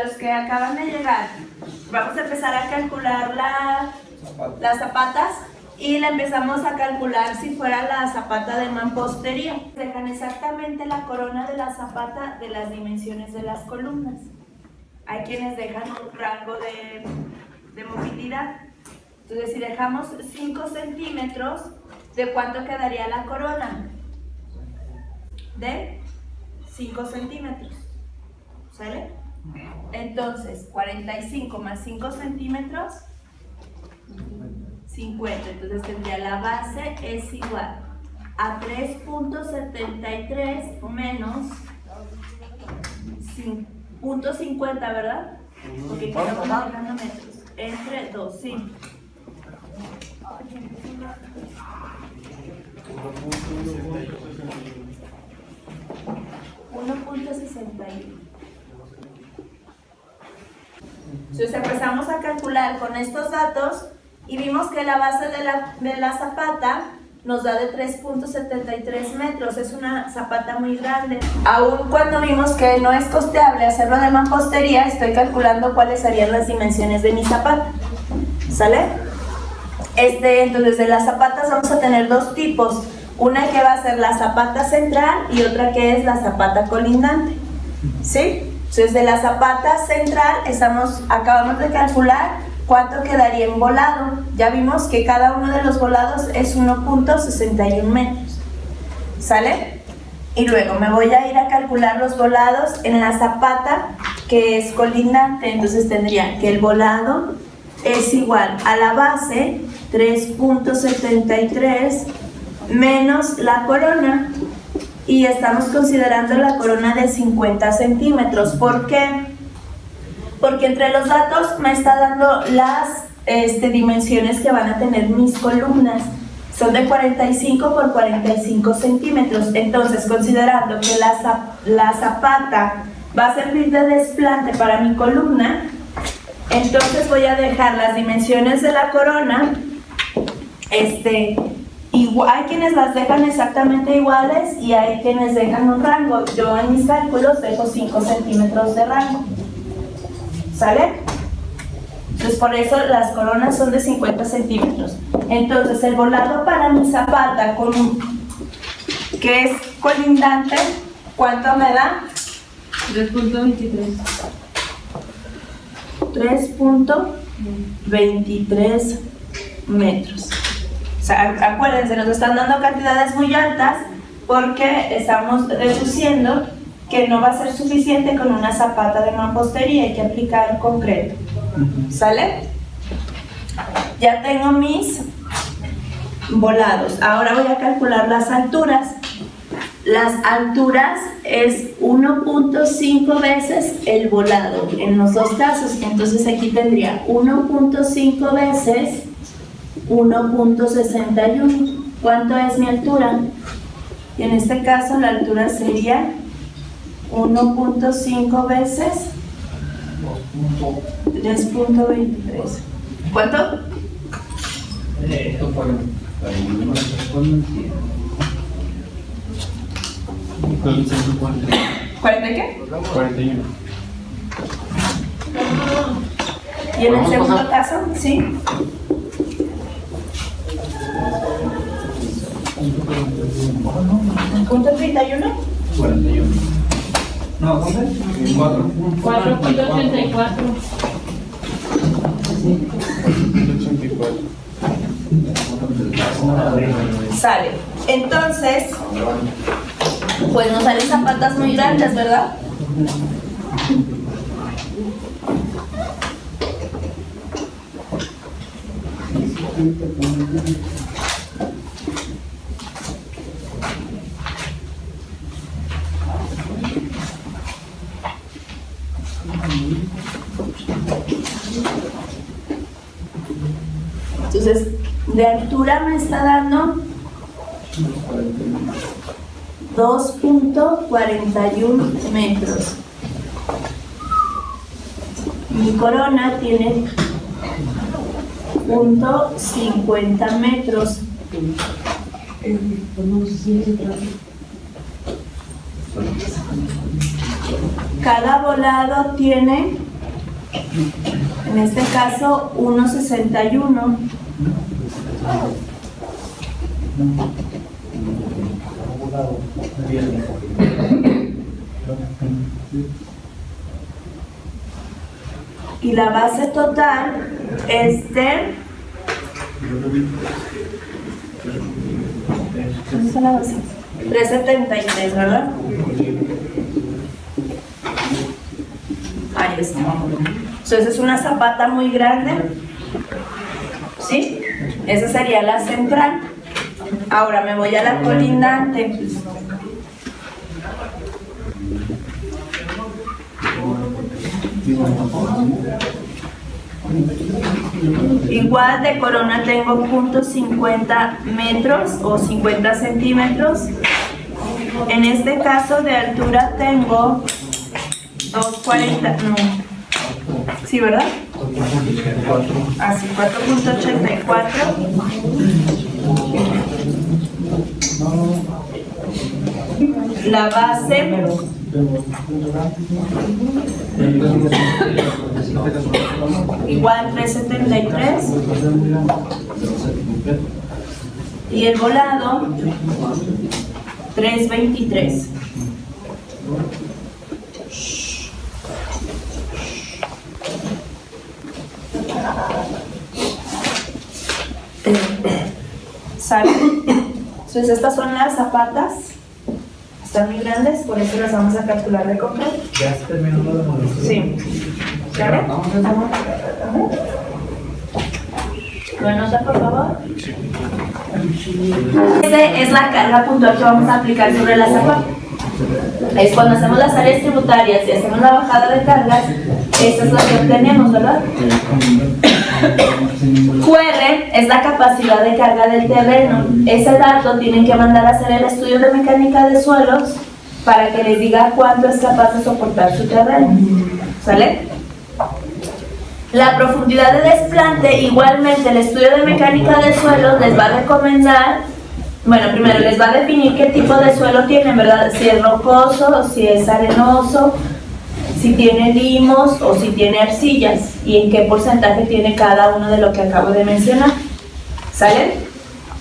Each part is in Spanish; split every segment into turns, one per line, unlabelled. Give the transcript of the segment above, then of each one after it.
Los que acaban de llegar, vamos a empezar a calcular las zapatas y le empezamos a calcular si fuera la zapata de mampostería. Dejan exactamente la corona de la zapata de las dimensiones de las columnas. Hay quienes dejan un rango de movilidad. Entonces, si dejamos 5 centímetros, ¿de cuánto quedaría la corona? De 5 centímetros. ¿Sale? Entonces, 45 más 5 centímetros, 50. Entonces tendría la base es igual a 3.73 menos 0.50, ¿verdad? Porque estamos manejando metros. Entre 2, sí. 1.61. Entonces empezamos a calcular con estos datos y vimos que la base de la zapata nos da de 3.73 metros, es una zapata muy grande. Aún cuando vimos que no es costeable hacerlo de mampostería, estoy calculando cuáles serían las dimensiones de mi zapata. ¿Sale? Entonces de las zapatas vamos a tener dos tipos, una que va a ser la zapata central y otra que es la zapata colindante. ¿Sí? Entonces de la zapata central acabamos de calcular cuánto quedaría en volado. Ya vimos que cada uno de los volados es 1.61 metros. ¿Sale? Y luego me voy a ir a calcular los volados en la zapata que es colindante. Entonces tendría que el volado es igual a la base 3.73 menos la corona. Y estamos considerando la corona de 50 centímetros. ¿Por qué? Porque entre los datos me está dando las dimensiones que van a tener mis columnas. Son de 45 por 45 centímetros. Entonces, considerando que la zapata va a servir de desplante para mi columna, entonces voy a dejar las dimensiones de la corona hay quienes las dejan exactamente iguales y hay quienes dejan un rango. Yo en mis cálculos dejo 5 centímetros de rango. ¿Sale? Entonces por eso las coronas son de 50 centímetros. Entonces el volado para mi zapata que es colindante, ¿cuánto me da? 3.23. 3.23 metros. O sea, acuérdense, nos están dando cantidades muy altas porque estamos deduciendo que no va a ser suficiente con una zapata de mampostería, hay que aplicar concreto. ¿Sale? Ya tengo mis volados. Ahora voy a calcular las alturas. Las alturas es 1.5 veces el volado en los dos casos. Entonces aquí tendría 1.5 veces 1.61. ¿Cuánto es mi altura? Y en este caso la altura sería 1.5 veces 3.23. ¿Cuánto? ¿40 qué?
41.
¿Y en el segundo caso? Sí. ¿Punto 31?
41. No, ¿cuánto es?
4.84.
Sale. Entonces, pues nos salen zapatas muy grandes, ¿verdad? Entonces, de altura me está dando 2.41 metros. Mi corona tiene 0.50 metros. Cada volado tiene En este caso, 1,61. Y la base total es de... ¿Dónde está la base? 373, ¿verdad? Ahí está. Entonces es una zapata muy grande, ¿sí? Esa sería la central. Ahora me voy a la colindante. Igual de corona tengo .50 metros o 50 centímetros. En este caso de altura tengo 2,40, no. Sí, ¿verdad? Así, 4,84. La base igual 3,73. Y el volado 3,23. ¿Sale? Entonces estas son las zapatas. Están muy grandes, por eso las vamos a calcular de concreto.
¿Ya se terminó la demolición?
Sí. ¿Sale? ¿Lo anota, por favor? Esta es la carga puntual que vamos a aplicar sobre la zapata. Es cuando hacemos las áreas tributarias y hacemos la bajada de cargas, esta es la que obtenemos, ¿verdad? QR es la capacidad de carga del terreno. Ese dato tienen que mandar a hacer el estudio de mecánica de suelos para que les diga cuánto es capaz de soportar su terreno. ¿Sale? La profundidad de desplante, igualmente el estudio de mecánica de suelos les va a recomendar, bueno, primero les va a definir qué tipo de suelo tienen, ¿verdad? Si es rocoso, si es arenoso, si tiene limos o si tiene arcillas y en qué porcentaje tiene cada uno de lo que acabo de mencionar. ¿Sale?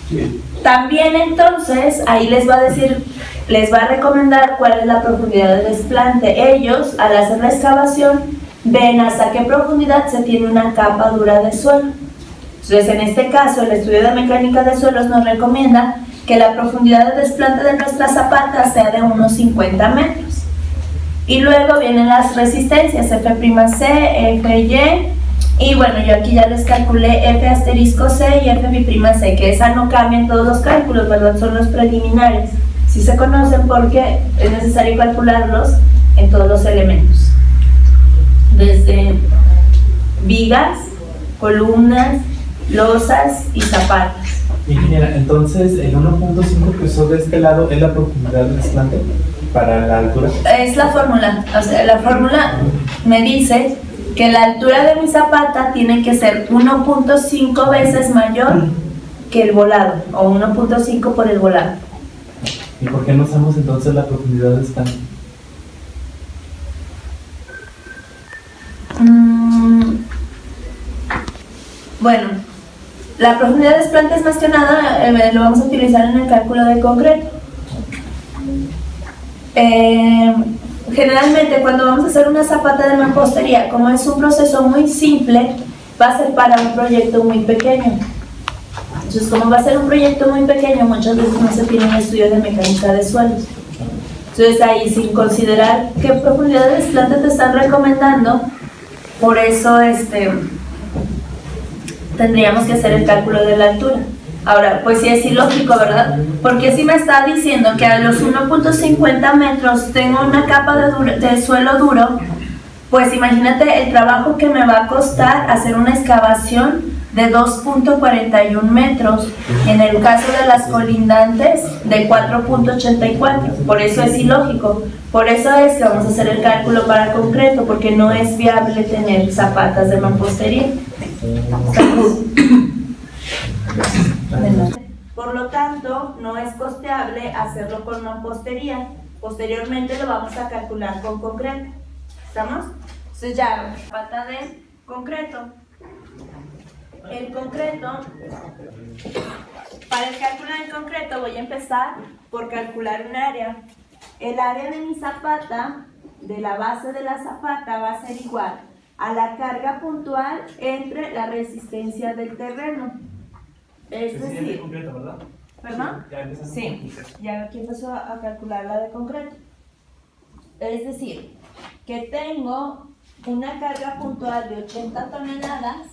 Sí.
También entonces ahí les va a decir, les va a recomendar cuál es la profundidad de desplante. Ellos, al hacer la excavación, ven hasta qué profundidad se tiene una capa dura de suelo. Entonces, en este caso, el estudio de mecánica de suelos nos recomienda que la profundidad de desplante de nuestra zapata sea de unos 50 metros. Y luego vienen las resistencias, F'C, Fy, y bueno, yo aquí ya les calculé F asterisco C y F'C, que esa no cambia en todos los cálculos, ¿verdad? Son los preliminares. Sí se conocen porque es necesario calcularlos en todos los elementos. Desde vigas, columnas, losas y zapatas.
Ingeniera, entonces el 1.5 que usó de este lado es la profundidad del desplante para la altura.
Es la fórmula, o sea, la fórmula me dice que la altura de mi zapata tiene que ser 1.5 veces mayor que el volado, o 1.5 por el volado.
¿Y por qué no usamos entonces la profundidad del desplante?
Bueno, la profundidad de desplante es más que nada, lo vamos a utilizar en el cálculo de concreto. Generalmente cuando vamos a hacer una zapata de mampostería, como es un proceso muy simple, va a ser para un proyecto muy pequeño. Entonces, como va a ser un proyecto muy pequeño, muchas veces no se tiene un estudio de mecánica de suelos. Entonces ahí, sin considerar qué profundidad de desplante te están recomendando, por eso tendríamos que hacer el cálculo de la altura. Ahora, pues sí es ilógico, ¿verdad? Porque si me está diciendo que a los 1.50 metros tengo una capa de suelo duro, pues imagínate el trabajo que me va a costar hacer una excavación de 2.41 metros, en el caso de las colindantes de 4.84, por eso es ilógico. Por eso es que vamos a hacer el cálculo para concreto, porque no es viable tener zapatas de mampostería. Por lo tanto, no es costeable hacerlo con mampostería. Posteriormente lo vamos a calcular con concreto. ¿Estamos? Entonces ya, zapata de concreto. El concreto, para el cálculo del concreto voy a empezar por calcular un área. El área de mi zapata, de la base de la zapata, va a ser igual a la carga puntual entre la resistencia del terreno. Es decir,
concreto, ¿verdad?
¿perdón?
Ya empezamos
Sí,
con concreto.
ya aquí empezó a calcular la de concreto. Es decir, que tengo una carga puntual de 80 toneladas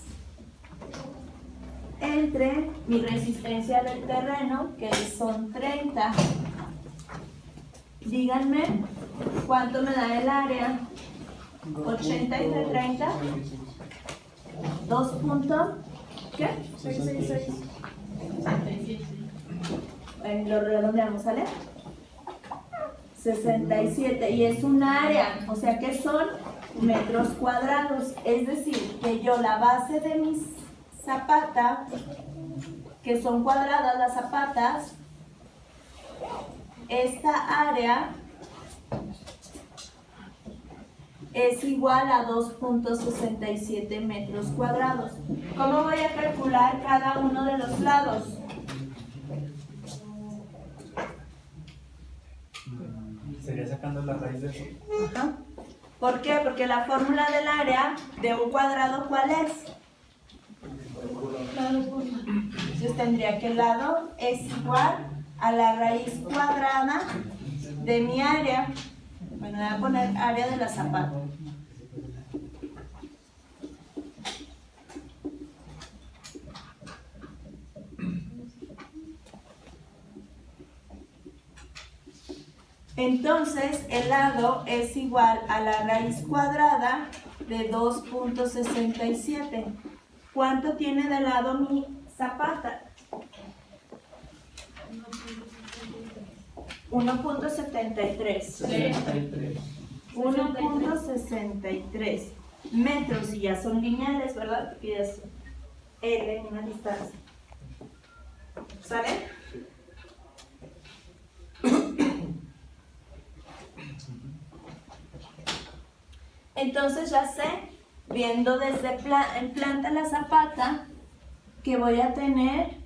entre mi resistencia del terreno, que son 30. Díganme cuánto me da el área. 80 entre 30. 2 puntos. ¿Qué? 666. Lo redondeamos, ¿sale? 67. Y es un área, o sea que son metros cuadrados. Es decir, que yo la base de mis zapatas, que son cuadradas las zapatas, esta área es igual a 2.67 metros cuadrados. ¿Cómo voy a calcular cada uno de los lados?
Sería sacando la raíz de eso.
Ajá. ¿Por qué? Porque la fórmula del área de un cuadrado, ¿cuál es? Entonces tendría que el lado es igual a la raíz cuadrada de mi área. Bueno, voy a poner área de la zapata. Entonces, el lado es igual a la raíz cuadrada de 2.67. ¿Cuánto tiene de lado mi zapata? 1.73. 1.63 metros, y ya son lineales, ¿verdad? Porque ya es L en una distancia. ¿Sale? Entonces ya sé, viendo desde en planta la zapata, que voy a tener,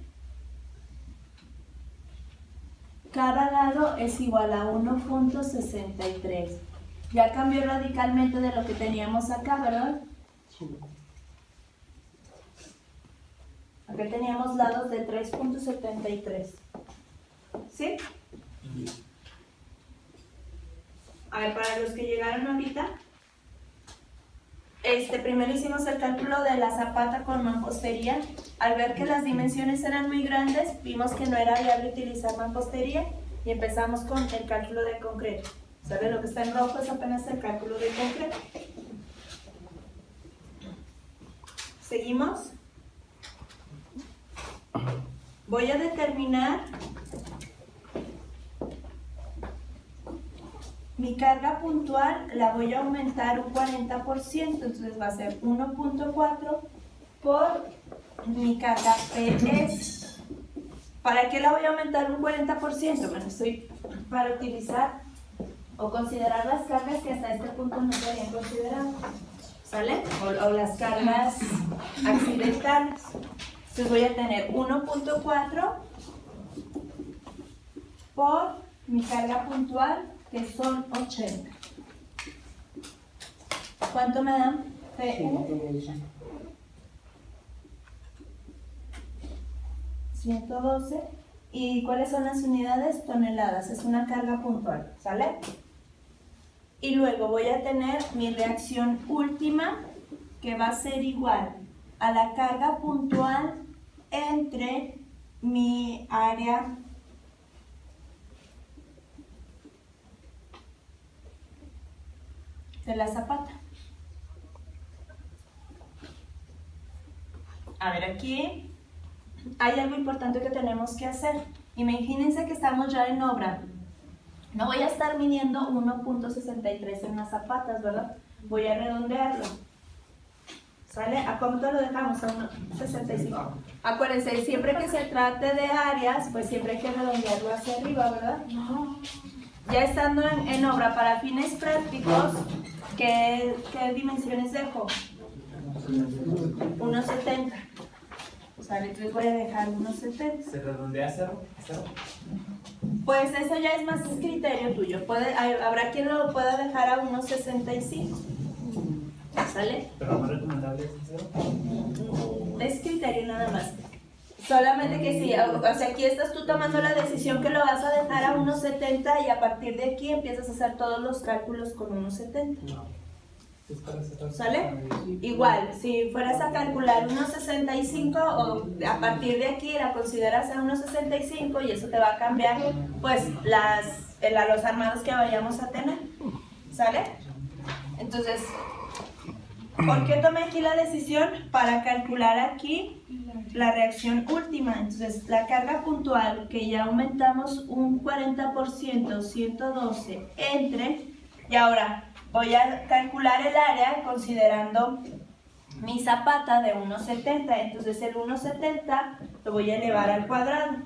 cada lado es igual a 1.63. Ya cambió radicalmente de lo que teníamos acá, ¿verdad? Acá teníamos lados de 3.73. ¿Sí? A ver, para los que llegaron ahorita, primero hicimos el cálculo de la zapata con mampostería. Al ver que las dimensiones eran muy grandes, vimos que no era viable utilizar mampostería y empezamos con el cálculo de concreto. ¿Sabe? Lo que está en rojo es apenas el cálculo de concreto. ¿Seguimos? Voy a determinar mi carga puntual, la voy a aumentar un 40%, entonces va a ser 1.4 por mi carga PS. ¿Para qué la voy a aumentar un 40%? Bueno, estoy para utilizar o considerar las cargas que hasta este punto no se habían considerado, ¿sale? O las cargas accidentales. Entonces voy a tener 1.4 por mi carga puntual, que son 80. ¿Cuánto me dan? 112. ¿Y cuáles son las unidades? Toneladas. Es una carga puntual, ¿sale? Y luego voy a tener mi reacción última, que va a ser igual a la carga puntual entre mi área de la zapata. A ver, aquí hay algo importante que tenemos que hacer. Imagínense que estamos ya en obra. No voy a estar midiendo 1.63 en las zapatas, ¿verdad? Voy a redondearlo. ¿Sale? ¿A cuánto lo dejamos? A 1.65. Acuérdense, siempre que se trate de áreas, pues siempre hay que redondearlo hacia arriba, ¿verdad? ya estando en obra para fines prácticos, ¿qué dimensiones dejo? 1.70. Sale, entonces voy a dejar 1.70.
¿Se redondea a cero?
Pues eso ya es más criterio tuyo. Habrá quien lo pueda dejar a 1.65. ¿Sale?
Pero lo más recomendable es cero.
Es criterio nada más. Solamente que sí, o sea, aquí estás tú tomando la decisión que lo vas a dejar a 1.70 y a partir de aquí empiezas a hacer todos los cálculos con 1.70. ¿Sale? Igual, si fueras a calcular 1.65 o a partir de aquí la consideras a 1.65 y eso te va a cambiar pues los armados que vayamos a tener. ¿Sale? Entonces, ¿por qué tomé aquí la decisión? Para calcular aquí la reacción última. Entonces, la carga puntual que ya aumentamos un 40%, 112 entre, y ahora voy a calcular el área considerando mi zapata de 1.70. Entonces el 1.70 lo voy a elevar al cuadrado.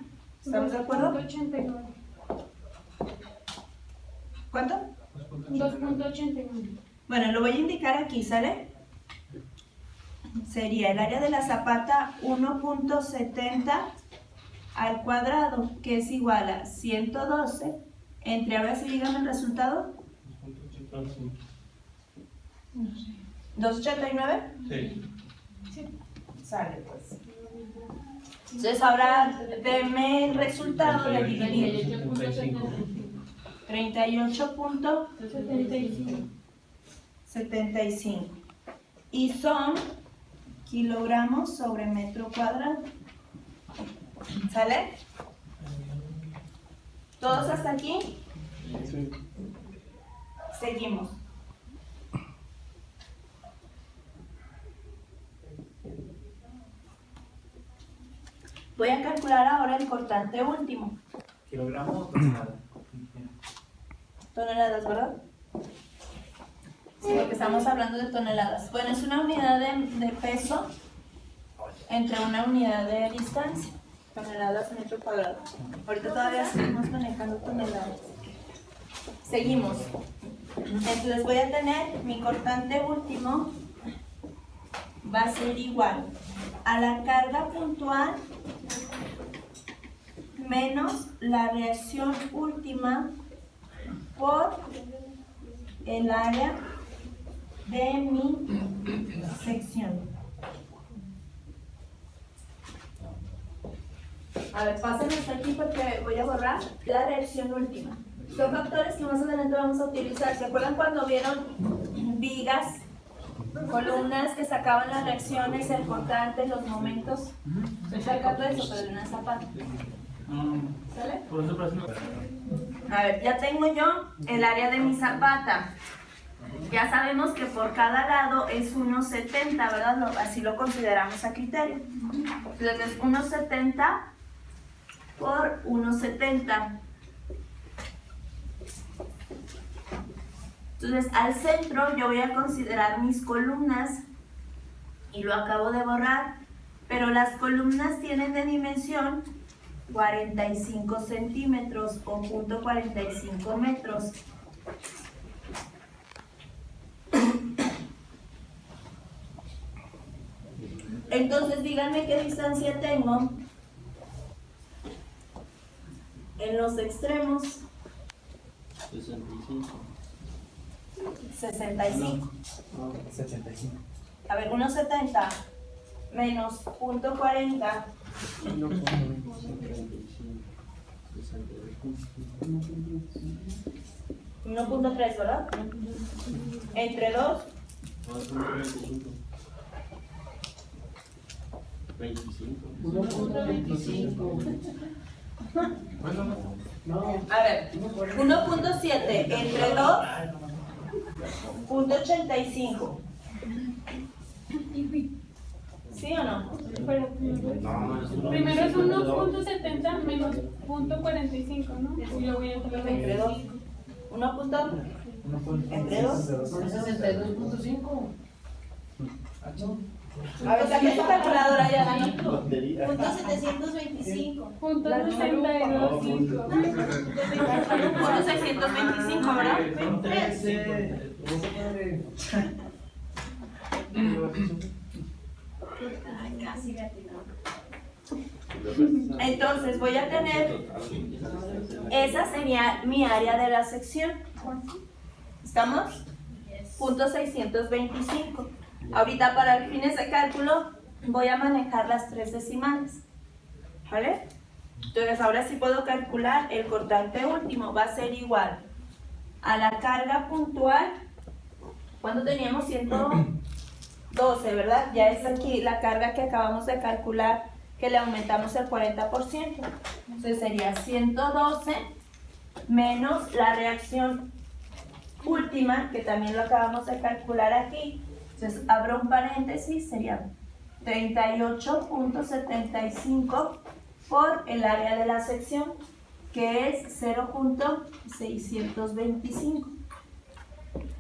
¿Estamos de acuerdo?
2.89.
¿Cuánto?
2.89.
Bueno, lo voy a indicar aquí, ¿sale? Sería el área de la zapata 1.70 al cuadrado, que es igual a 112 entre, ahora sí dígame el resultado. 289.
Sí.
Sale pues. Entonces ahora deme el resultado de dividir 38.75 y son kilogramos sobre metro cuadrado. ¿Sale? ¿Todos hasta aquí?
Sí.
Seguimos. Voy a calcular ahora el cortante último.
¿Kilogramos o tonelada?
Toneladas, ¿verdad? Sí, porque estamos hablando de toneladas. Bueno, es una unidad de peso entre una unidad de distancia. Toneladas metro cuadrado. Ahorita todavía seguimos manejando toneladas. Seguimos. Entonces voy a tener mi cortante último, va a ser igual a la carga puntual menos la reacción última por el área de mi sección. A ver, pásenme hasta aquí porque voy a borrar la reacción última. Son factores que más adelante vamos a utilizar. ¿Se acuerdan cuando vieron vigas, columnas que sacaban las reacciones, el cortante, los momentos? Estoy sacando eso, pero de una zapata. ¿Sale? A ver, ya tengo yo el área de mi zapata. Ya sabemos que por cada lado es 1.70, ¿verdad? Así lo consideramos a criterio. Entonces es 1.70 por 1.70. Entonces al centro yo voy a considerar mis columnas y lo acabo de borrar, pero las columnas tienen de dimensión 45 centímetros o 0.45 metros. Entonces díganme qué distancia tengo en los extremos. 65.
75.
A ver, 1.70 menos 0.40. 1.3, ¿verdad? Entre 2.
1.25.
A ver, 1.7 entre 2, 0.85. ¿Sí o no?
Pero primero es 1.70 menos 0.45, ¿no? Y luego ya te lo
Entre 2. 1 punto entre 2.
62.5.
A ver, saque tu calculadora ya, Dani.
Punto 725.
Punto 62.
Punto 625, ¿verdad?
Ay, casi me atinó.
Entonces voy a tener, esa sería mi área de la sección. ¿Estamos? Punto 625. Ahorita para fines de cálculo voy a manejar las 3 decimales. ¿Vale? Entonces ahora sí puedo calcular el cortante último. Va a ser igual a la carga puntual. ¿Cuánto teníamos? 112, ¿verdad? Ya es aquí la carga que acabamos de calcular, que le aumentamos el 40%. Entonces sería 112 menos la reacción última, que también lo acabamos de calcular aquí. Entonces abro un paréntesis, sería 38.75 por el área de la sección, que es 0.625.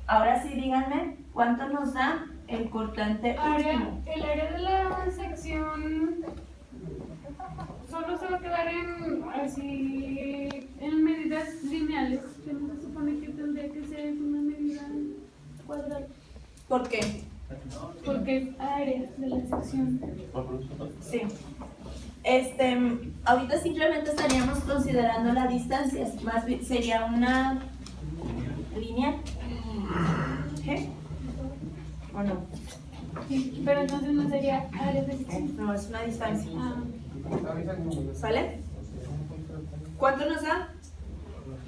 Ahora sí, díganme, ¿cuánto nos da el cortante último?
El área de la sección solo se va a quedar en medidas lineales, que no se supone que tendría que ser una medida cuadrada,
¿Por qué?
porque es área de la sección.
Sí. Ahorita simplemente estaríamos considerando la distancia, más bien sería una línea. ¿Qué? ¿O no?
Sí, pero entonces no sería área de sección.
No, es una distancia.
Ah,
¿Sale? ¿Cuánto nos da?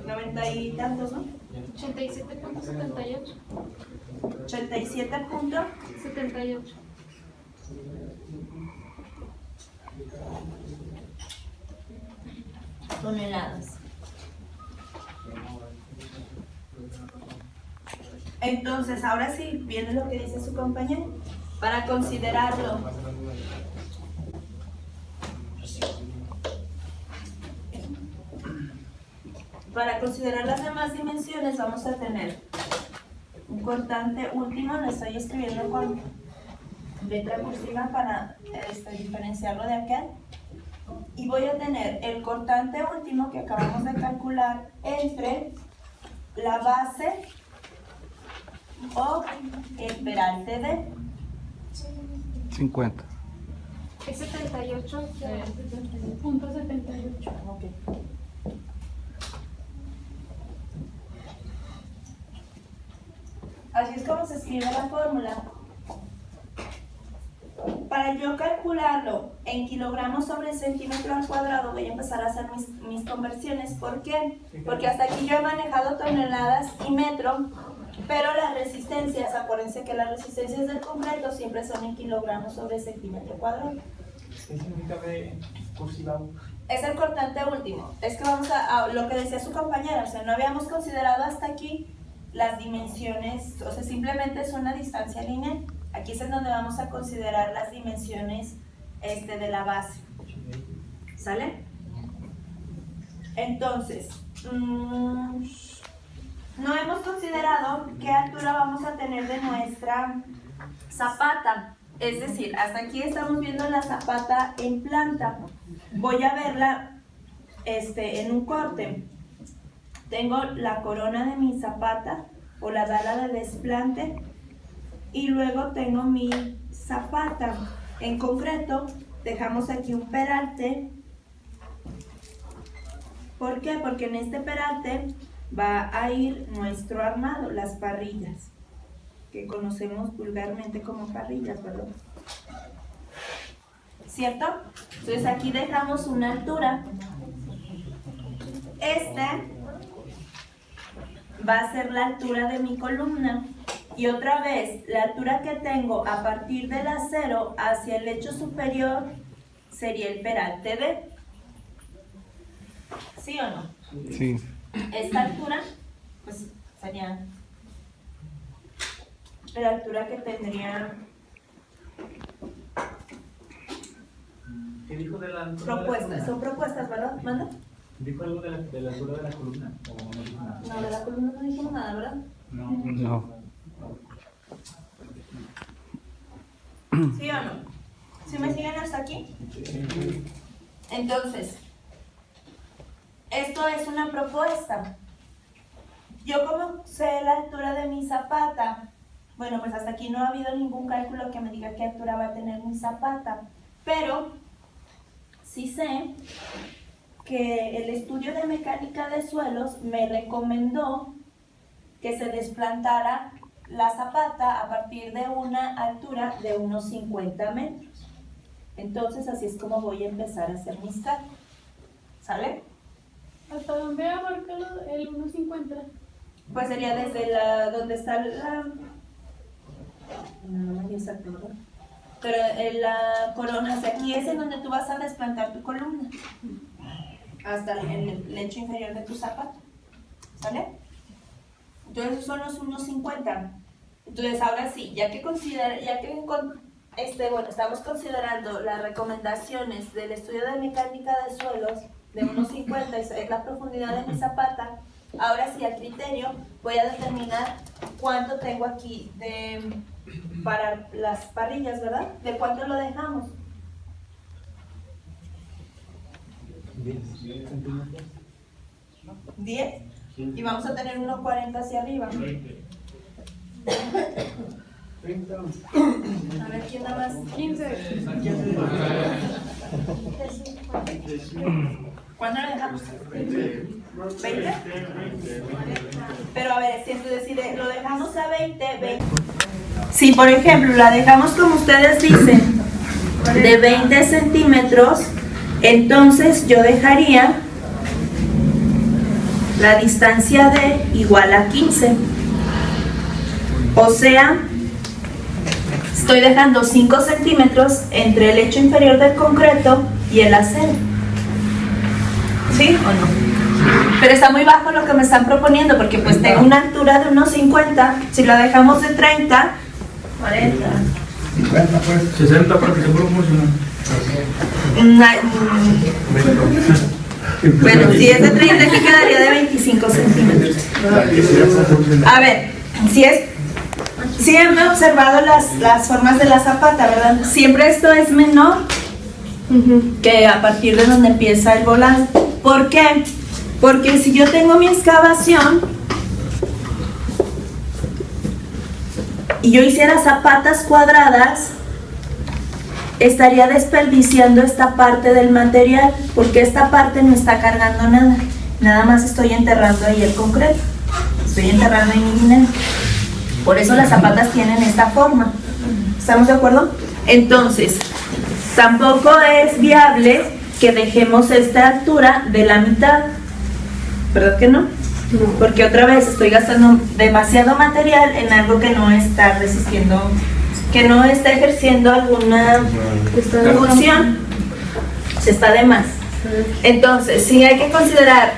90 y tantos, ¿no?
87.78.
87.78. Toneladas. Entonces, ahora sí, viene lo que dice su compañero. Para considerarlo. Para considerar las demás dimensiones vamos a tener un cortante último, lo estoy escribiendo con letra cursiva para diferenciarlo de aquel. Y voy a tener el cortante último que acabamos de calcular entre la base o el peralte de
50.
Es 78.
punto 78.
Ok. Así es como se escribe la fórmula. Para yo calcularlo en kilogramos sobre centímetro al cuadrado, voy a empezar a hacer mis conversiones. ¿Por qué? Porque hasta aquí yo he manejado toneladas y metro, pero las resistencias, acuérdense que las resistencias del concreto siempre son en kilogramos sobre centímetro cuadrado.
¿Qué significa de cursivado?
Es el cortante último. Es que vamos a lo que decía su compañera, o sea, no habíamos considerado hasta aquí las dimensiones, o sea, simplemente es una distancia lineal. Aquí es en donde vamos a considerar las dimensiones de la base. ¿Sale? Entonces, no hemos considerado qué altura vamos a tener de nuestra zapata. Es decir, hasta aquí estamos viendo la zapata en planta. Voy a verla en un corte. Tengo la corona de mi zapata o la dala de desplante y luego tengo mi zapata. En concreto, dejamos aquí un peralte. ¿Por qué? Porque en este peralte va a ir nuestro armado, las parrillas, que conocemos vulgarmente como parrillas, ¿verdad? ¿Cierto? Entonces aquí dejamos una altura. Va a ser la altura de mi columna. Y otra vez, la altura que tengo a partir del acero hacia el lecho superior sería el peralte D. ¿Sí o no?
Sí.
Esta altura, pues sería la altura que tendría
¿Qué dijo de la altura
propuestas.
de la
Son propuestas, ¿verdad? ¿Manda?
¿Dijo algo de la altura de la columna? ¿O no dijo nada?
No, de la columna no dijimos nada, ¿verdad?
No.
No.
¿Sí o no? ¿Sí me siguen hasta aquí? Entonces, esto es una propuesta. Yo como sé la altura de mi zapata, bueno, pues hasta aquí no ha habido ningún cálculo que me diga qué altura va a tener mi zapata, pero sí sé que el estudio de mecánica de suelos me recomendó que se desplantara la zapata a partir de una altura de unos 50 metros. Entonces así es como voy a empezar a hacer mis cálculos. ¿Sale?
¿Hasta dónde abarca el 1.50?
Pues sería desde donde está no me dio exacto, ¿verdad? Pero en la corona, o sea, aquí es en donde tú vas a desplantar tu columna. Hasta el lecho inferior de tu zapato. ¿Sale? Entonces son los 1.50. Entonces ahora sí, bueno, estamos considerando las recomendaciones del estudio de mecánica de suelos de 1.50, es la profundidad de mi zapata. Ahora sí, al criterio, voy a determinar cuánto tengo aquí para las parrillas, ¿verdad? ¿De cuánto lo dejamos? 10. Y vamos a tener 1.40 hacia arriba. A ver, ¿quién da más?
15.
¿Cuándo lo dejamos? 20. Pero a ver, si entonces lo dejamos a 20. Si por ejemplo la dejamos como ustedes dicen, de 20 centímetros, entonces yo dejaría la distancia de igual a 15. O sea, estoy dejando 5 centímetros entre el lecho inferior del concreto y el acero. ¿Sí o no? Pero está muy bajo lo que me están proponiendo, porque pues tengo una altura de unos 50. Si la dejamos de 30, 40.
50 pues.
60 porque se proporciona.
Bueno, si es de 30, aquí quedaría de 25 centímetros. A ver, si han observado las formas de la zapata, ¿verdad? Siempre esto es menor que a partir de donde empieza el volante. ¿Por qué? Porque si yo tengo mi excavación y yo hiciera zapatas cuadradas, estaría desperdiciando esta parte del material, porque esta parte no está cargando nada más estoy enterrando ahí el concreto, estoy enterrando ahí mi dinero. Por eso las zapatas tienen esta forma. ¿Estamos de acuerdo? Entonces, tampoco es viable que dejemos esta altura de la mitad, ¿verdad que no? Porque otra vez estoy gastando demasiado material en algo que no está resistiendo, que no está ejerciendo alguna función. Se está de más. Entonces, sí hay que considerar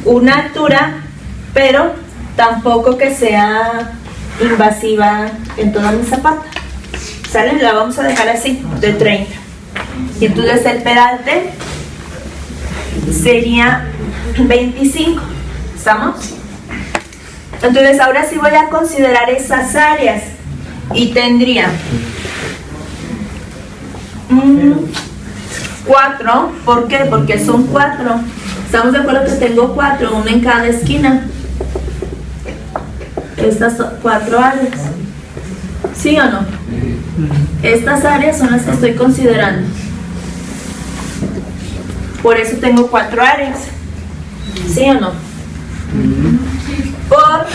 una altura, pero tampoco que sea invasiva en toda mi zapata. ¿Sale? La vamos a dejar así, de 30. Y entonces el peralte sería 25. ¿Estamos? Entonces ahora sí voy a considerar esas áreas. Y tendría 4. ¿Por qué? Porque son 4. Estamos de acuerdo que tengo 4, una en cada esquina. Estas son 4 áreas. ¿Sí o no? Estas áreas son las que estoy considerando. Por eso tengo 4 áreas. ¿Sí o no? Por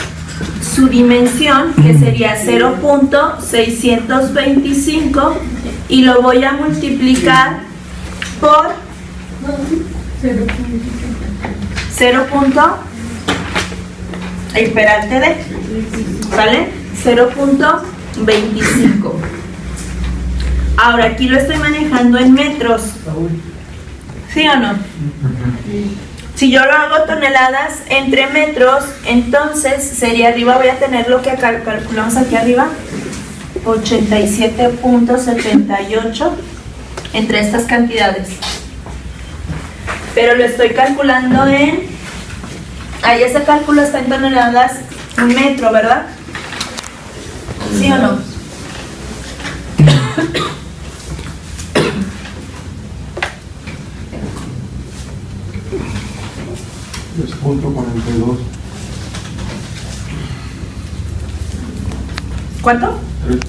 su dimensión, que sería 0.625, y lo voy a multiplicar por 0. El peralte de, ¿vale? 0.25. Ahora aquí lo estoy manejando en metros. ¿Sí o no? Si yo lo hago toneladas entre metros, entonces sería arriba, voy a tener lo que calculamos aquí arriba, 87.78 entre estas cantidades. Pero lo estoy calculando ahí ese cálculo está en toneladas metro, ¿verdad? ¿Sí o no?
$3.42.
¿Cuánto?
3.42.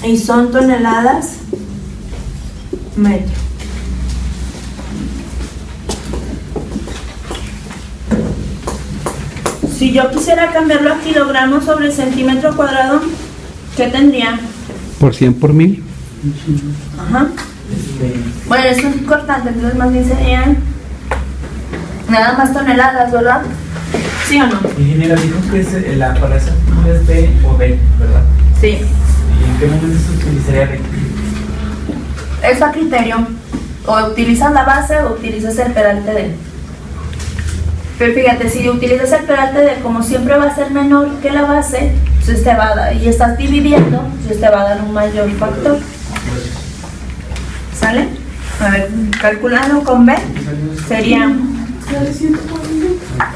Y son toneladas metro. Si yo quisiera cambiarlo a kilogramos sobre centímetro cuadrado, ¿qué tendría?
¿Por 100 por 1000?
Ajá. Bueno, eso es cortante, entonces más bien serían nada más toneladas, ¿verdad? ¿Sí o no?
Ingeniera, dijo que para esa fórmula es D o D, ¿verdad?
Sí.
¿Y en qué momento se utilizaría D?
Eso a criterio. O utilizas la base o utilizas el peralte D. Pero fíjate, si utilizas el peralte D, como siempre va a ser menor que la base, entonces te va a dar, y estás dividiendo, entonces te va a dar un mayor factor. ¿Sale? A ver, calculando con B, sería
Sale 140.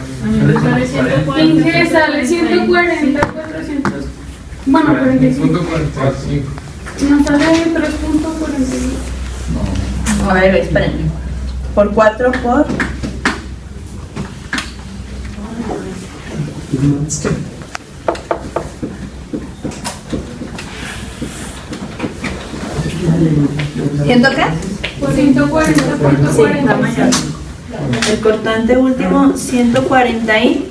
Inge, sale 140, 400. Bueno, 45. Nos sale 3.45.
a ver, esperen. Por 4 por... ¿Ciento qué?
Por 140,
Sí, la mayor. El cortante último, 140 y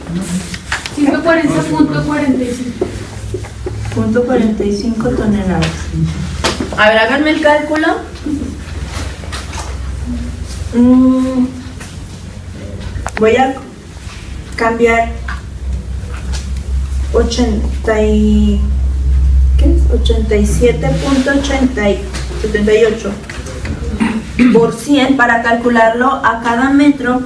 140.45.
toneladas. A ver, háganme el cálculo. Voy a cambiar 87.78 por 100 para calcularlo a cada metro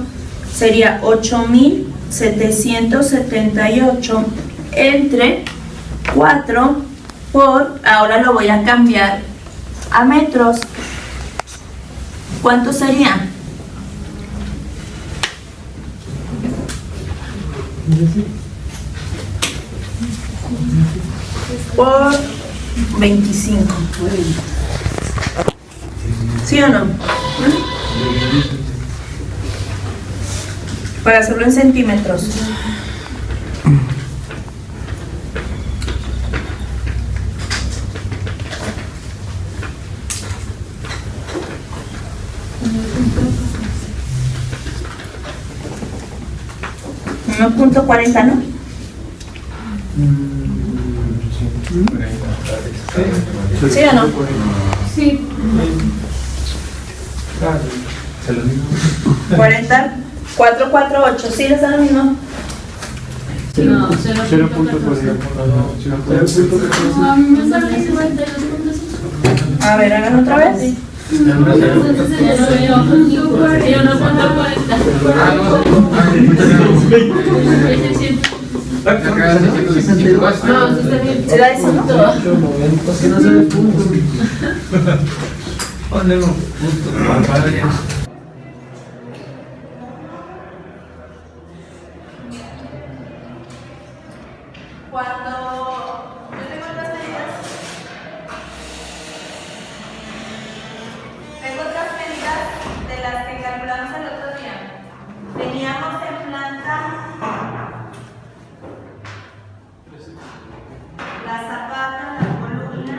sería 8.778 entre 4 por, ahora lo voy a cambiar a metros. ¿Cuánto sería? Por 25. ¿Sí o no? Para hacerlo en centímetros. $1.40, ¿no? ¿Sí o no?
Sí.
40, 448, ¿sí les da lo mismo?
No, a mí me sale 52.5.
A ver, hagan otra vez.
Yo no puedo 40.
¿Sí la dicen? Cuando yo tengo otras medidas, de las que calculamos el otro día. Teníamos en planta la zapata, la columna,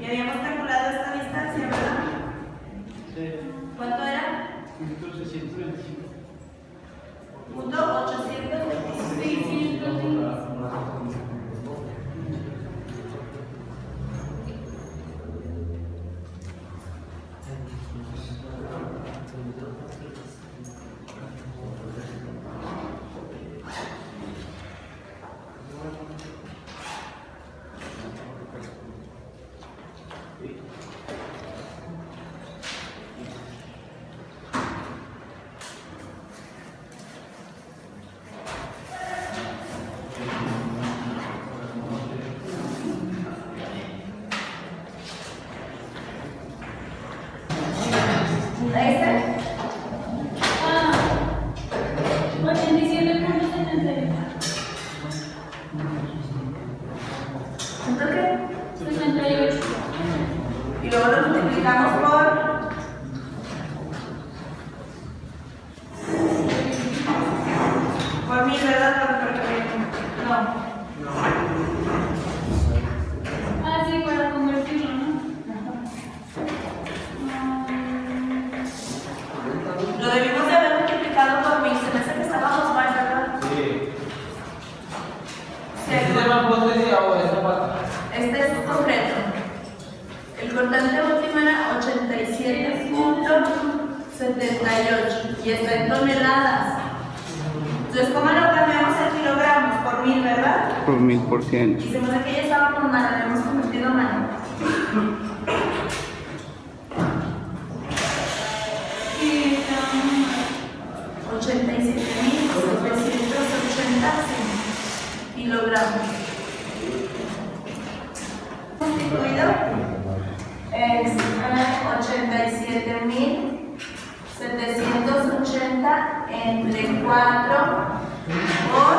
y habíamos calculado esta distancia, ¿verdad? ¿Cuánto era? Punto 825. debimos de haber multiplicado por 1000, se me hace que estábamos mal, ¿verdad?
Sí.
Sí.
¿Este se llama hipótesis o esa pata?
Este es concreto. El cortante último era 87.78 y está en toneladas. Entonces, ¿cómo lo cambiamos a kilogramos? Por 1000, ¿verdad?
Por 1000%.
Y se me hace que ya estábamos mal, lo habíamos convertido mal. Y 87.780 kilogramos. Constituido es 87.780 entre 4 por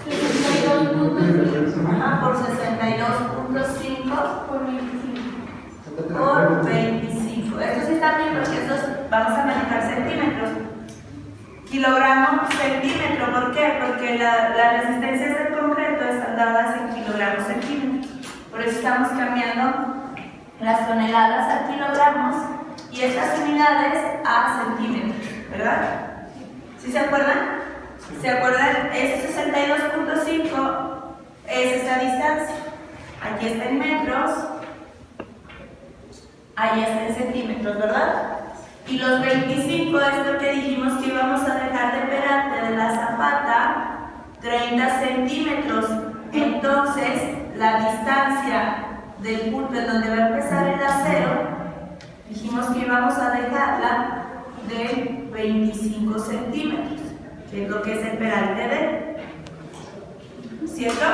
62.5 por 25. Esto sí está bien porque estos vamos a manejar centímetros. Kilogramo, centímetro. ¿Por qué? Porque las resistencias del concreto están dadas en kilogramos, centímetros. Por eso estamos cambiando las toneladas a kilogramos y estas unidades a centímetros, ¿verdad? ¿Sí se acuerdan? ¿Se acuerdan? Ese 62.5 es esta distancia. Aquí está en metros, ahí está en centímetros, ¿verdad? Y los 25 es lo que dijimos que íbamos a dejar de peralte de la zapata, 30 centímetros. Entonces, la distancia del punto en donde va a empezar el acero, dijimos que íbamos a dejarla de 25 centímetros, que es lo que es el peralte de él. ¿Cierto?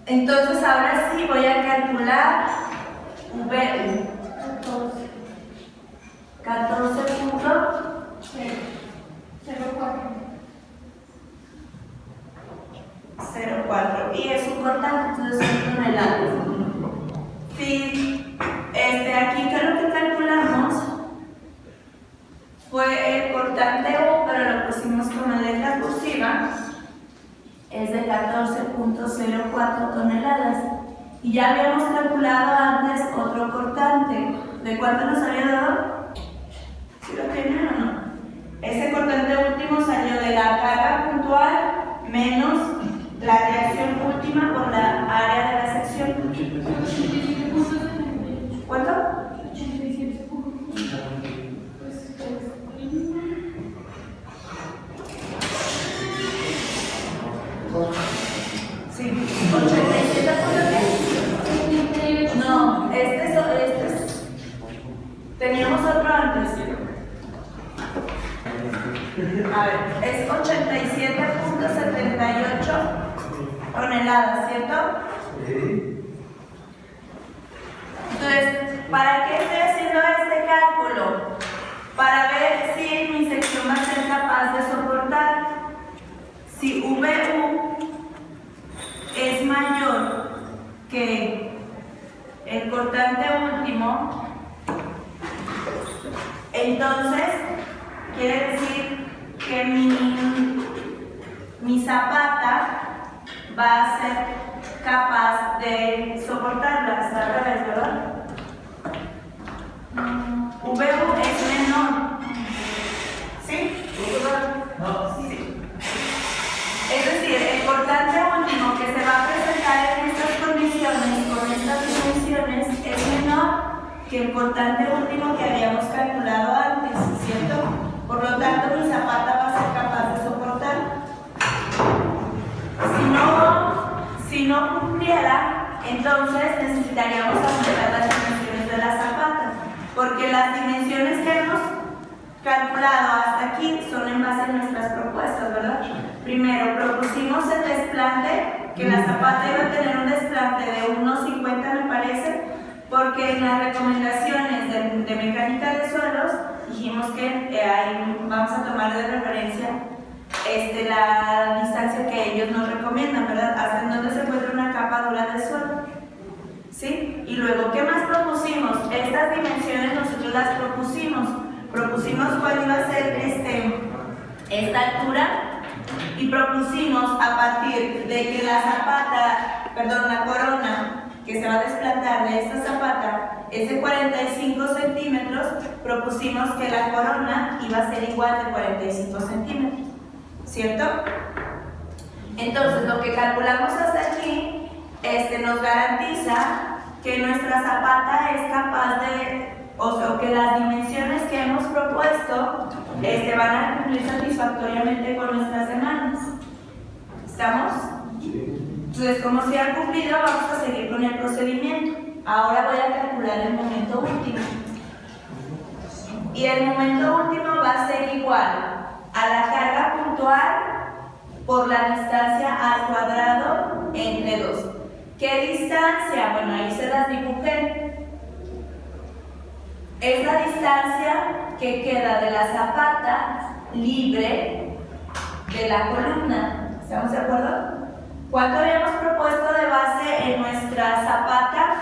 Entonces, ahora sí voy a calcular VU. 14.04 y es un cortante, entonces son toneladas. Sí, aquí que lo que calculamos fue el cortante U, pero lo pusimos con la letra cursiva, es de 14.04 toneladas. Y ya habíamos calculado antes otro cortante. ¿De cuánto nos había dado? ¿Sí lo tienen o no? Ese cortante último salió de la carga puntual menos la reacción última por la área de la sección. ¿Cuánto?
87.
Sí, 87. No, este es. Teníamos otro antes. A ver, es 87.78 toneladas, ¿cierto? Entonces, ¿para qué estoy haciendo este cálculo? Para ver si mi sección va a ser capaz de soportar. Si VU es mayor que el cortante último, entonces quiere decir que mi zapata va a ser capaz de soportarla. Está al revés, ¿verdad? VU es menor. ¿Sí?
No.
Sí. Es decir, el cortante último que se va a presentar en estas condiciones, con estas dimensiones, es menor que el cortante último que habíamos calculado antes, ¿cierto? Por lo tanto, mi zapata va a ser capaz de soportar. Si no cumpliera, entonces necesitaríamos aumentar las dimensiones de la zapata, porque las dimensiones que hemos calculado hasta aquí son en base a nuestras propuestas, ¿verdad? Primero, propusimos el desplante, que la zapata iba a tener un desplante de 1,50 me parece, porque en las recomendaciones de mecánica de suelos dijimos que ahí vamos a tomar de referencia la distancia que ellos nos recomiendan, ¿verdad? Hasta en donde se encuentra una capa dura de suelo. ¿Sí? Y luego, ¿qué más propusimos? Estas dimensiones nosotros las propusimos. Propusimos cuál iba a ser esta altura y propusimos a partir de que la corona que se va a desplantar de esta zapata es de 45 centímetros, propusimos que la corona iba a ser igual de 45 centímetros, ¿cierto? Entonces, lo que calculamos hasta aquí nos garantiza que nuestra zapata es capaz de, o sea, que las dimensiones que hemos propuesto van a cumplir satisfactoriamente con nuestras demandas. ¿Estamos? Entonces, como se han cumplido, vamos a seguir con el procedimiento. Ahora voy a calcular el momento último. Y el momento último va a ser igual a la carga puntual por la distancia al cuadrado entre 2. ¿Qué distancia? Bueno, ahí se las dibujé. Es la distancia que queda de la zapata libre de la columna. ¿Estamos de acuerdo? ¿Cuánto habíamos propuesto de base en nuestra zapata?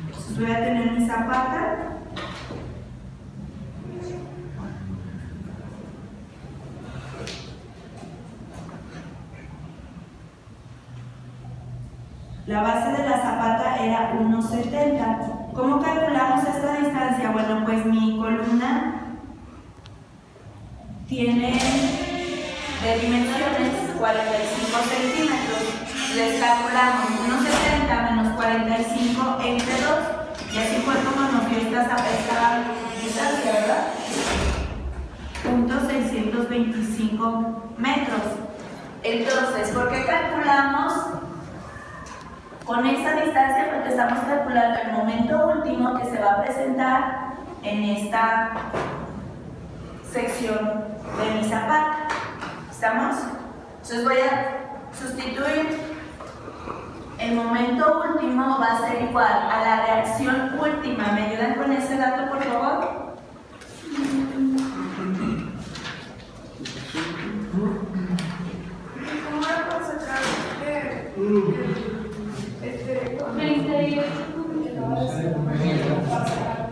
Entonces voy a tener mi zapata. La base de la zapata era 1,70. ¿Cómo calculamos esta distancia? Bueno, pues mi columna tiene de dimensiones 45 centímetros. Les calculamos 1,70 menos 45 entre 2. Y así fue como nos dio esta distancia, ¿verdad? Punto 625 metros. Entonces, ¿por qué calculamos con esta distancia? Porque estamos calculando el momento último que se va a presentar en esta sección de mi zapata. ¿Estamos? Entonces voy a sustituir. El momento último va a ser igual a la reacción última. ¿Me ayudan con ese dato, por favor?
¿Cómo va a sacar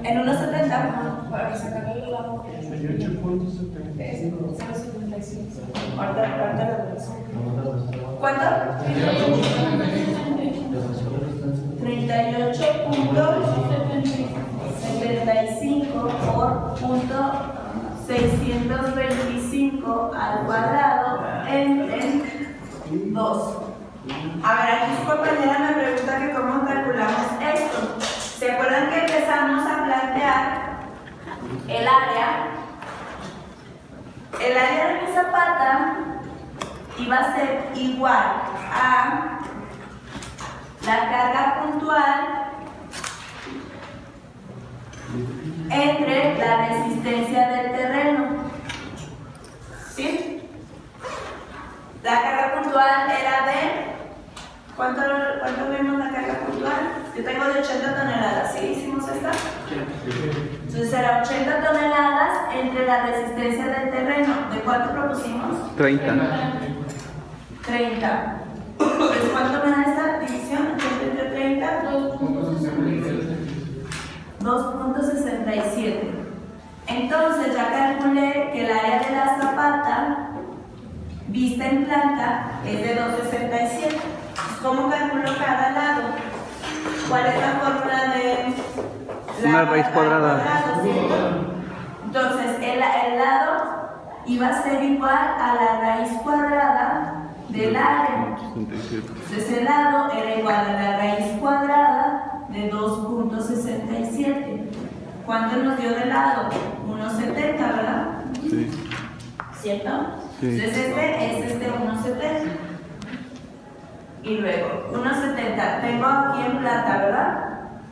En 1,70.
Para sacarle el lado.
28.75.
Ahorita lo reviso. ¿Cuánto? 38.75 por punto 625 al cuadrado entre 2. A ver, aquí su compañera me pregunta que cómo calculamos esto. ¿Se acuerdan que empezamos a plantear el área? El área de mi zapata iba a ser igual a la carga puntual entre la resistencia del terreno. ¿Sí? La carga puntual era de... ¿Cuánto vimos la carga puntual? Yo tengo de 80 toneladas, ¿sí? ¿Hicimos esta? Entonces era 80 toneladas entre la resistencia del terreno. ¿De cuánto propusimos?
30.
30. Entonces, ¿cuánto me da esta división? 80 entre 30. 2.67. Entonces ya calculé que el área de la zapata vista en planta es de 2.67. ¿Cómo calculo cada lado? ¿Cuál es la fórmula de
Una raíz cuadrada.
Entonces el lado iba a ser igual a la raíz cuadrada del área. Entonces el lado era igual a la raíz cuadrada de 2.67. ¿Cuánto nos dio de lado? 1.70, ¿verdad?
Sí.
¿Cierto?
Sí.
Entonces este es 1.70. Y luego 1.70. Tengo aquí en plata, ¿verdad?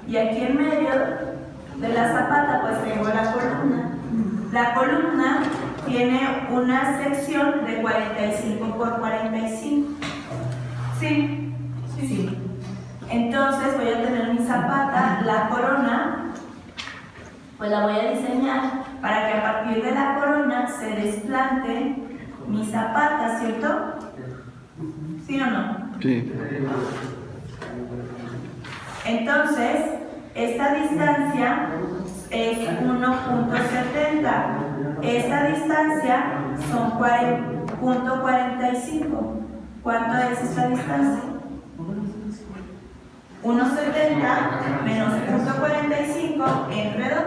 Y aquí en medio de la zapata pues tengo la columna. La columna tiene una sección de 45 por 45. ¿Sí? Sí. Entonces voy a tener mi zapata, la corona, pues la voy a diseñar para que a partir de la corona se desplante mi zapata, ¿cierto? ¿Sí o no?
Sí.
Entonces, esta distancia es 1.70. Esta distancia son 0.45. ¿Cuánto es esta distancia? 1,70 menos 0,45 entre 2.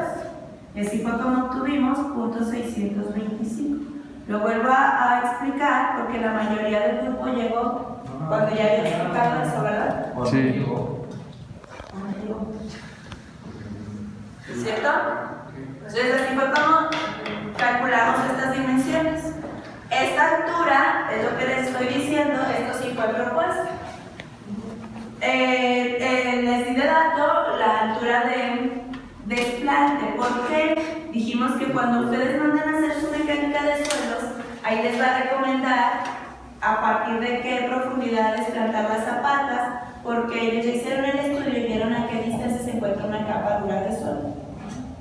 Y así fue como obtuvimos 0,625. Lo vuelvo a explicar porque la mayoría del grupo llegó cuando ya había explicado eso, ¿verdad?
Sí.
¿Cierto? Entonces así fue como calculamos estas dimensiones. Esta altura, es lo que les estoy diciendo, esto sí fue propuesto. Les di de dato la altura de desplante. ¿Por qué? Dijimos que cuando ustedes manden a hacer su mecánica de suelos, ahí les va a recomendar a partir de qué profundidad desplantar las zapatas, porque ellos ya hicieron el estudio y vieron a qué distancia se encuentra una capa dura de suelo.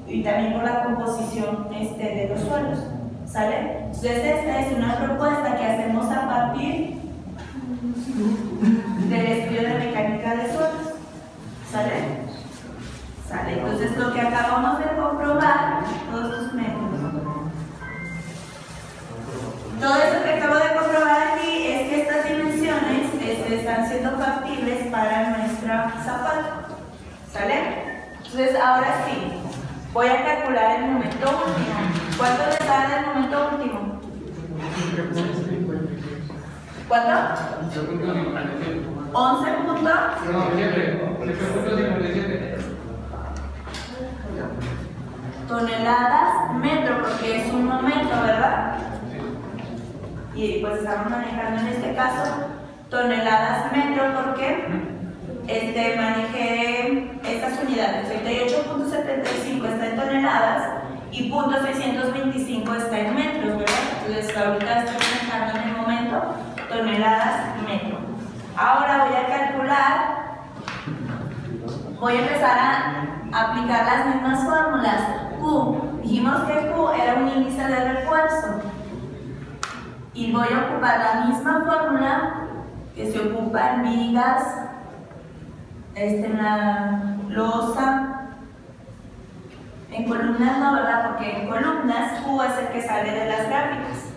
Y también por la composición de los suelos. ¿Sale? Entonces esta es una propuesta que hacemos a partir del estudio de mecánica de suelos. ¿Sale? ¿Sale? Entonces lo que acabamos de comprobar, todos estos métodos. Todo eso que acabo de comprobar aquí es que estas dimensiones están siendo factibles para nuestra zapata. ¿Sale? Entonces ahora sí, voy a calcular el momento último. ¿Cuánto les da el momento último? ¿Cuánto? 11 puntos.
No, 7.57.
Toneladas metro, porque es un momento, ¿verdad? Y pues estamos manejando en este caso toneladas metro porque manejé estas unidades. 38.75 está en toneladas y .625 está en metros, ¿verdad? Entonces ahorita estoy manejando en el momento toneladas metro. Ahora voy a calcular, voy a empezar a aplicar las mismas fórmulas. Q, dijimos que Q era un índice de refuerzo y voy a ocupar la misma fórmula que se ocupa en vigas, en la losa, en columnas no, ¿verdad? Porque en columnas Q es el que sale de las gráficas,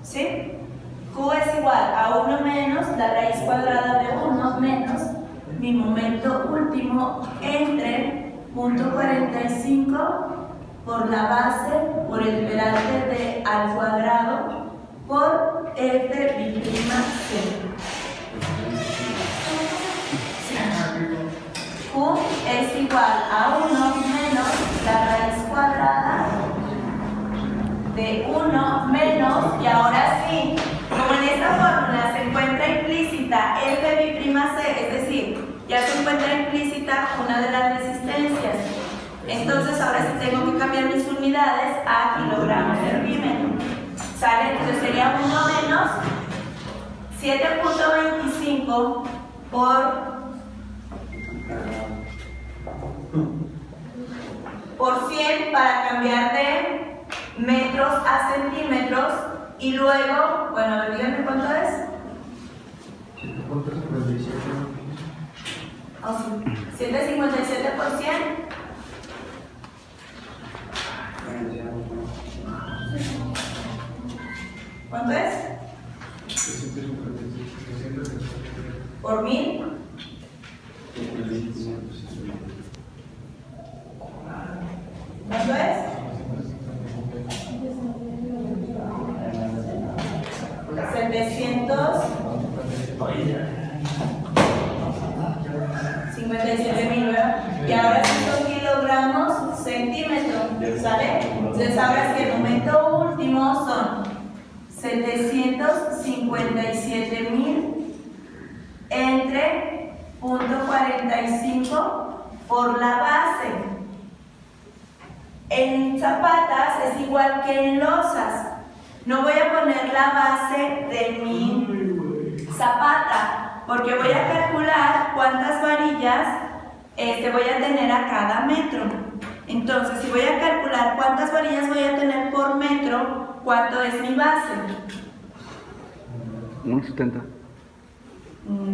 ¿sí? Q es igual a 1 menos la raíz cuadrada de 1 menos mi momento último entre .45 por la base por el peralte de al cuadrado por F biprima C. Q es igual a 1 menos la raíz cuadrada de 1 menos, y ahora sí, como en esta fórmula se encuentra implícita F biprima C, es decir, ya se encuentra implícita una de las resistencias. Entonces ahora sí tengo que cambiar mis unidades a kilogramos centímetro. ¿Sale? Entonces sería 1 menos 7.25 por 100 para cambiar de metros a centímetros y luego, bueno, díganme cuánto es. Oh, sí. 7.57 por 100. ¿Cuánto es? ¿Por 1000? ¿Cuánto es? 757.000, ¿verdad? Y ahora sí son kilogramos centímetros, ¿sale? Entonces ahora sí el momento último son 757.000 entre .45 por la base. En zapatas es igual que en losas. No voy a poner la base de mi zapata porque voy a calcular cuántas varillas voy a tener a cada metro. Entonces, si voy a calcular cuántas varillas voy a tener por metro, ¿cuánto es mi base?
1,70.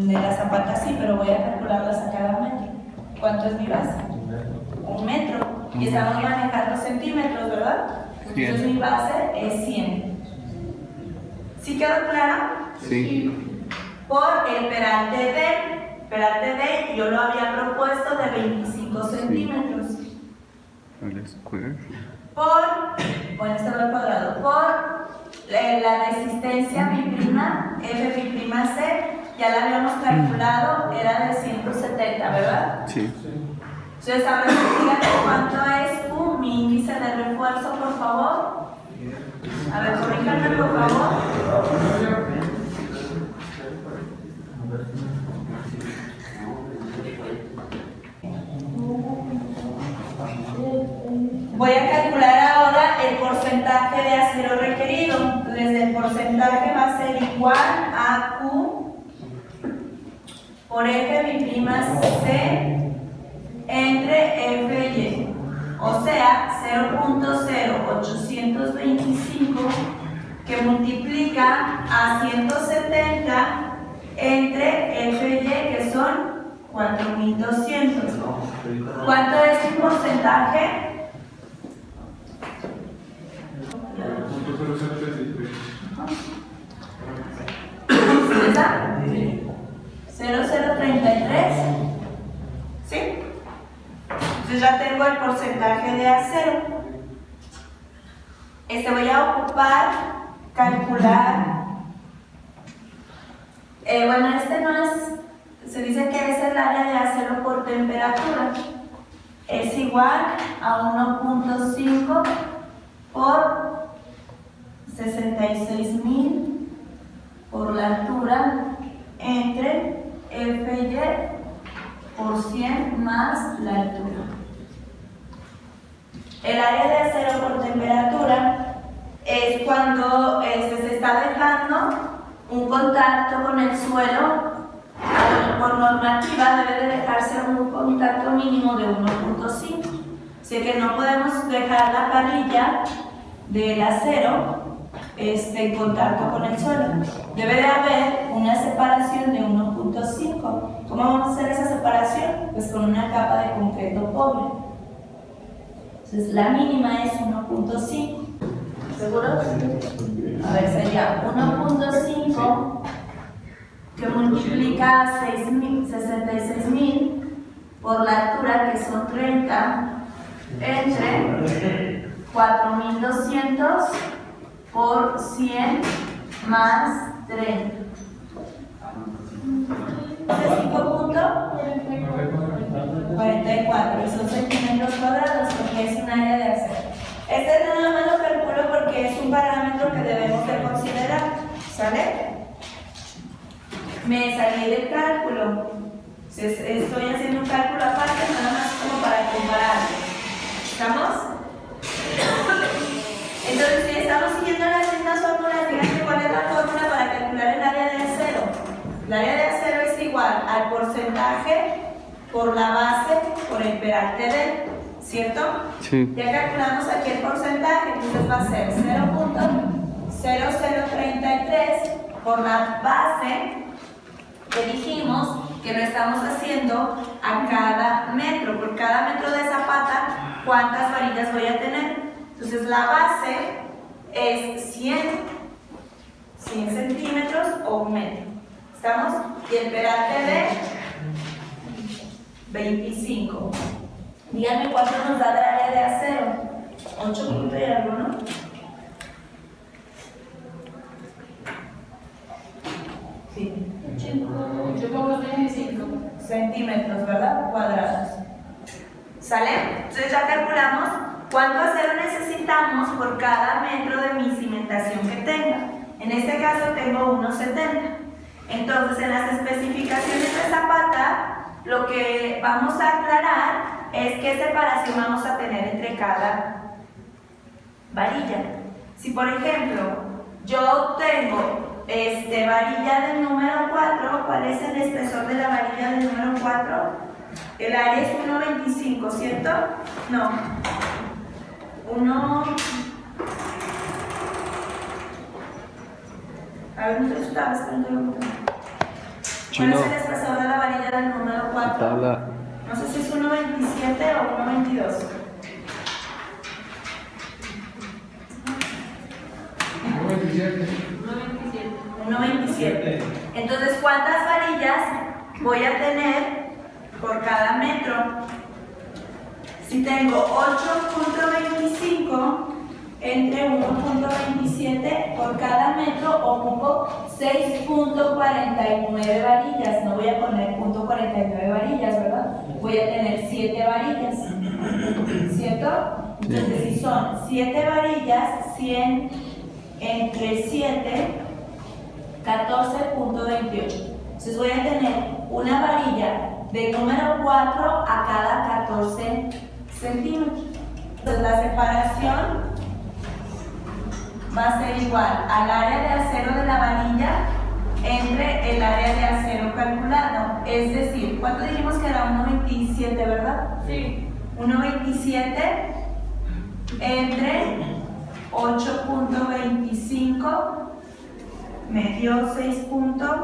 De la zapata sí, pero voy a calcularlas a cada metro. ¿Cuánto es mi base? 1 metro. Y estamos manejando centímetros, ¿verdad? Entonces mi base es 100. ¿Sí quedó claro?
Sí.
por el peralte D. Peralte D yo lo había propuesto de 25 centímetros.
El square.
Bueno, este va al cuadrado, por la resistencia mi prima, F mi prima C, ya la habíamos calculado, era de 170, ¿verdad?
Sí.
Entonces ahora sí, díganme cuánto es Q, mi índice de refuerzo, por favor. A ver, corríjanme, por favor. Voy a calcular ahora el porcentaje de acero requerido. Entonces el porcentaje va a ser igual a Q por F mi prima C entre F y Y. O sea, 0.0825 que multiplica a 170 entre F y Y, que son 4200. ¿Cuánto es un porcentaje? ¿Está? 0033. ¿Sí? Entonces ya tengo el porcentaje de acero. Voy a ocupar, calcular. Bueno, no es, se dice que es el área de acero por temperatura. Es igual a 1.5 por 66.000 por la altura entre Fy por 100 más la altura. El área de acero por temperatura es cuando se está dejando un contacto con el suelo. Por normativa debe de dejarse un contacto mínimo de 1.5. Así que no podemos dejar la parrilla del acero en contacto con el suelo. Debe de haber una separación de 1.5. ¿Cómo vamos a hacer esa separación? Pues con una capa de concreto pobre. Entonces la mínima es 1.5. ¿Seguros? A ver, sería 1.5 que multiplica a 66.000 por la altura, que son 30, entre 4.200 por 100 más 30. ¿Es 5.44, y son centímetros cuadrados porque es un área de acero. Nada más lo calculo porque es un parámetro que debemos de considerar, ¿sale? Me salí del cálculo. Estoy haciendo un cálculo aparte, nada más como para comparar. ¿Estamos? Entonces, si estamos siguiendo las mismas fórmulas, díganme cuál es la fórmula para calcular el área de acero. El área de acero es igual al porcentaje por la base por el peralte D, ¿cierto?
Sí.
Ya calculamos aquí el porcentaje, entonces va a ser 0.0033 por la base que dijimos que lo estamos haciendo a cada metro. Por cada metro de zapata, ¿cuántas varillas voy a tener? Entonces la base es 100 centímetros o un metro. ¿Estamos? Y el peralte de 25. Díganme cuánto nos da del área de acero. 8 puntos y algo, ¿no? Sí. 8,25 centímetros, ¿verdad? Cuadrados. ¿Sale? Entonces ya calculamos cuánto acero necesitamos por cada metro de mi cimentación que tenga. En este caso tengo 1,70. Entonces en las especificaciones de zapata, lo que vamos a aclarar es qué separación vamos a tener entre cada varilla. Si por ejemplo yo tengo varilla del número 4, ¿cuál es el espesor de la varilla del número 4? El área es 1,25, ¿cierto? No. 1. A ver, no estaba esperando. ¿Cuál es el espesor de la varilla del número 4?
Tabla.
No sé si es 1,27 o 1,22. 1,27. Entonces, ¿cuántas varillas voy a tener por cada metro? Si tengo 8.25 entre 1.27 por cada metro, ocupo 6.49 varillas. No voy a poner .49 varillas, ¿verdad? Voy a tener 7 varillas, ¿cierto? Entonces, si son 7 varillas, 100 entre 7, 14.28. Entonces voy a tener una varilla de número 4 a cada 14 centímetros. Entonces la separación va a ser igual al área de acero de la varilla entre el área de acero calculado. Es decir, ¿cuánto dijimos que era? 1.27, ¿verdad?
Sí.
1.27 entre 8.25 me dio 6 puntos.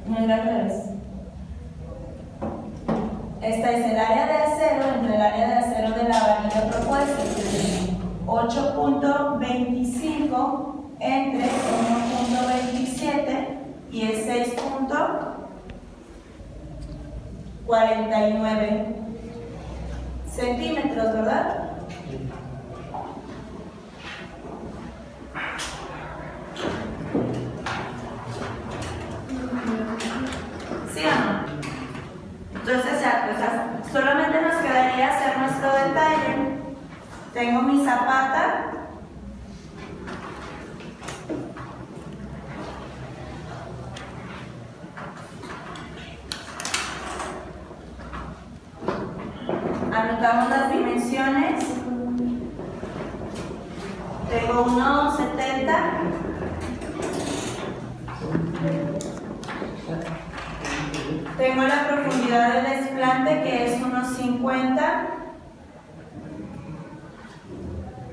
No era al revés. Esta es el área de acero entre el área de acero de la varilla propuesta. 8.25 entre 1.27 y es 6.49 centímetros, ¿verdad? ¿Sí o no? Entonces ya, pues solamente nos quedaría hacer nuestro detalle. Tengo mi zapata. Anotamos las dimensiones. Tengo 1.70. Tengo la profundidad del desplante que es 1.50.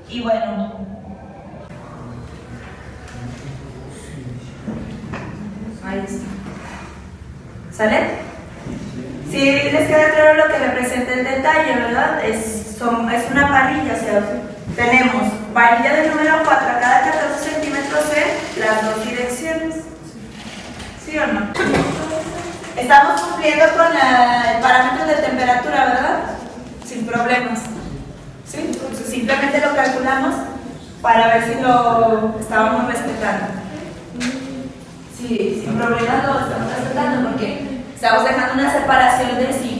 Y bueno, ahí está. ¿Sale? Si les queda claro lo que representa el detalle, ¿verdad? Es una parrilla, o sea, tenemos varilla del número 4 a cada 14 centímetros en las dos direcciones. ¿Sí o no? Estamos cumpliendo con el parámetro de temperatura, ¿verdad? Sin problemas. ¿Sí? Entonces simplemente lo calculamos para ver si lo estábamos respetando. Sí, sin problemas lo estamos respetando porque estamos dejando una separación de 5